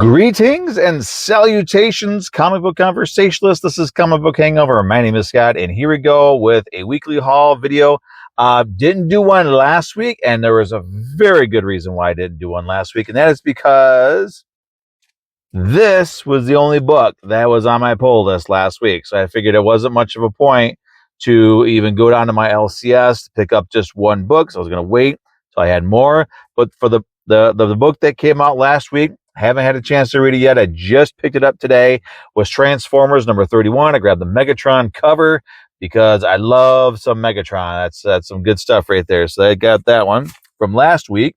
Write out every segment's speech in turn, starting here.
Greetings and salutations, comic book conversationalists. This is Comic Book Hangover. My name is Scott, and here we go with a weekly haul video. Didn't do one last week, and there was a very good reason why I didn't do one last week, and that is because this was the only book that was on my pull list last week. So I figured it wasn't much of a point to even go down to my LCS to pick up just one book. So I was going to wait till I had more. But for the book that came out last week, I haven't had a chance to read it yet. I just picked it up today. Was Transformers number 31. I grabbed the Megatron cover because I love some Megatron. That's some good stuff right there. So I got that one from last week.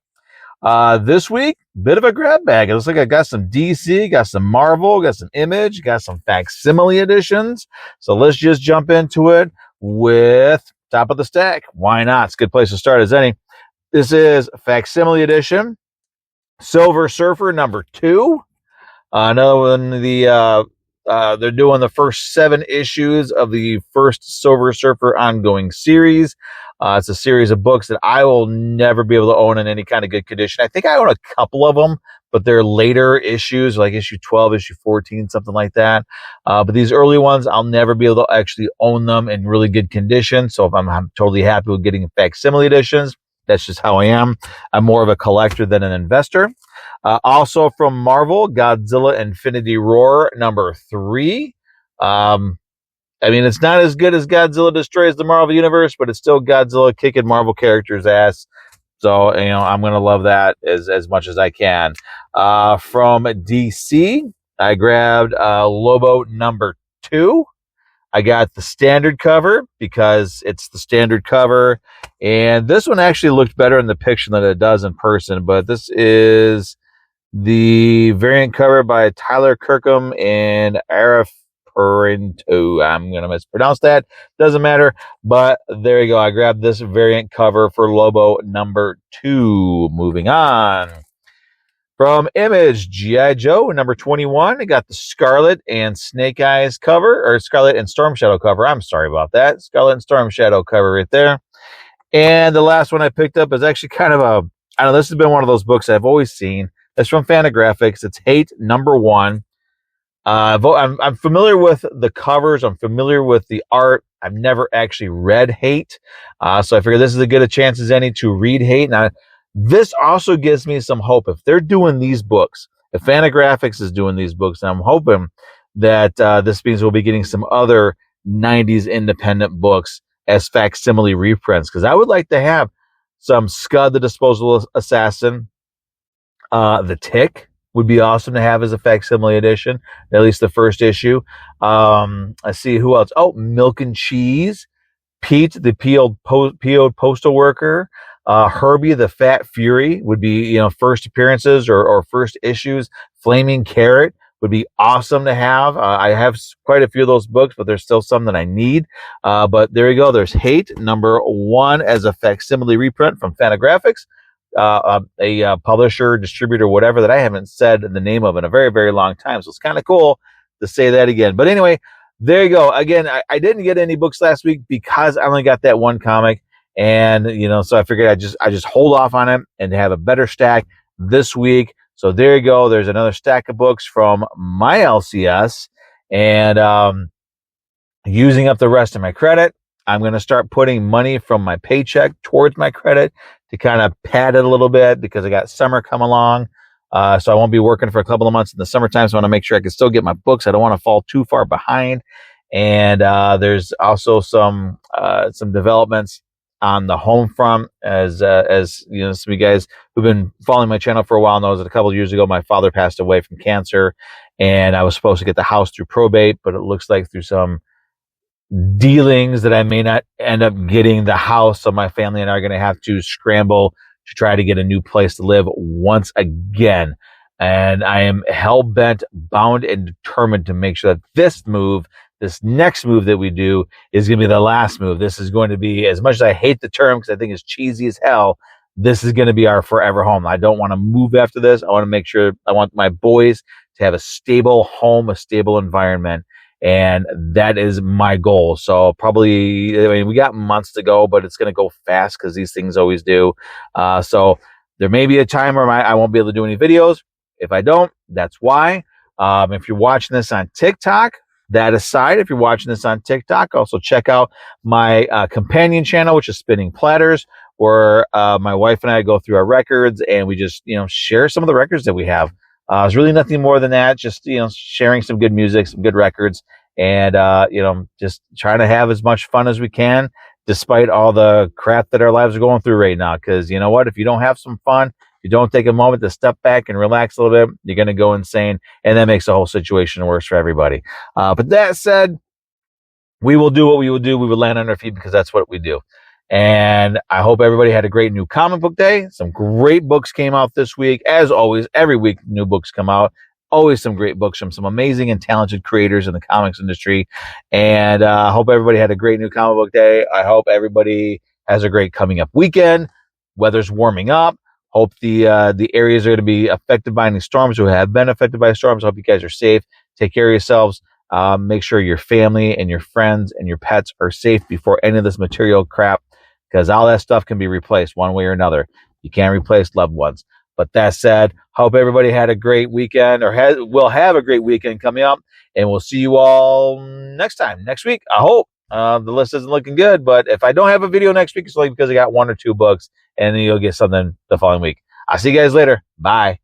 This week, bit of a grab bag. It looks like I got some DC, got some Marvel, got some Image, got some facsimile editions. So let's just jump into it with top of the stack. Why not? It's a good place to start as any. This is facsimile edition, Silver Surfer number 2. Another one, they're doing the first 7 issues of the first Silver Surfer ongoing series. It's a series of books that I will never be able to own in any kind of good condition. I think I own a couple of them, but they're later issues, like issue 12, issue 14, something like that. But these early ones, I'll never be able to actually own them in really good condition. So if I'm totally happy with getting facsimile editions, that's just how I am. I'm more of a collector than an investor. Also from Marvel, Godzilla Infinity War number 3. I mean, it's not as good as Godzilla Destroys the Marvel Universe, but it's still Godzilla kicking Marvel characters' ass. So, I'm going to love that as much as I can. From DC, I grabbed Lobo number 2. I got the standard cover because it's the standard cover. And this one actually looked better in the picture than it does in person. But this is the variant cover by Tyler Kirkham and Arif Perinto. I'm going to mispronounce that. Doesn't matter. But there you go. I grabbed this variant cover for Lobo number 2. Moving on. From Image, G.I. Joe number 21. I got the Scarlet and Snake Eyes cover, or Scarlet and Storm Shadow cover. I'm sorry about that. Scarlet and Storm Shadow cover right there. And the last one I picked up is actually kind of I don't know, this has been one of those books I've always seen. It's from Fantagraphics. It's Hate number 1. I'm familiar with the covers. I'm familiar with the art. I've never actually read Hate. So I figure this is as good a chance as any to read Hate. Now, this also gives me some hope. If they're doing these books, if Fantagraphics is doing these books, I'm hoping that this means we'll be getting some other 90s independent books as facsimile reprints. Because I would like to have some Scud the Disposable Assassin. The Tick would be awesome to have as a facsimile edition, at least the first issue. I see who else. Oh, Milk and Cheese. Pete, the PO'd postal worker. Herbie the Fat Fury would be, first appearances or first issues. Flaming Carrot would be awesome to have. I have quite a few of those books, but there's still some that I need. But there you go. There's Hate number 1 as a facsimile reprint from Fantagraphics. A publisher, distributor, whatever that I haven't said the name of in a very, very long time. So it's kind of cool to say that again. But anyway, there you go. Again, I didn't get any books last week because I only got that one comic. And, so I figured I just hold off on it and have a better stack this week. So there you go. There's another stack of books from my LCS. And using up the rest of my credit, I'm going to start putting money from my paycheck towards my credit to kind of pad it a little bit because I got summer come along. So I won't be working for a couple of months in the summertime. So I want to make sure I can still get my books. I don't want to fall too far behind. And there's also some developments on the home front, as some of you guys who've been following my channel for a while knows that a couple of years ago my father passed away from cancer, and I was supposed to get the house through probate, but it looks like through some dealings that I may not end up getting the house. So my family and I are going to have to scramble to try to get a new place to live once again. And I am hell-bent, bound, and determined to make sure that this next move that we do is going to be the last move. This is going to be, as much as I hate the term because I think it's cheesy as hell, this is going to be our forever home. I don't want to move after this. I want to make sure, I want my boys to have a stable home, a stable environment. And that is my goal. So probably, we got months to go, but it's going to go fast because these things always do. So there may be a time where I won't be able to do any videos. If I don't, that's why. If you're watching this on TikTok, that aside, if you're watching this on TikTok, also check out my companion channel, which is Spinning Platters, where my wife and I go through our records and we just, share some of the records that we have. It's really nothing more than that. Just, sharing some good music, some good records, and, just trying to have as much fun as we can, despite all the crap that our lives are going through right now. Because you know what? If you don't have some fun, you don't take a moment to step back and relax a little bit, you're going to go insane. And that makes the whole situation worse for everybody. But that said, we will do what we will do. We will land on our feet because that's what we do. And I hope everybody had a great new comic book day. Some great books came out this week. As always, every week new books come out. Always some great books from some amazing and talented creators in the comics industry. And I hope everybody had a great new comic book day. I hope everybody has a great coming up weekend. Weather's warming up. Hope the areas are going to be affected by any storms or have been affected by storms. I hope you guys are safe. Take care of yourselves. Make sure your family and your friends and your pets are safe before any of this material crap, because all that stuff can be replaced one way or another. You can't replace loved ones. But that said, hope everybody had a great weekend, or will have a great weekend coming up, and we'll see you all next week. I hope. The list isn't looking good, but if I don't have a video next week, it's only because I got 1 or 2 books, and then you'll get something the following week. I'll see you guys later. Bye.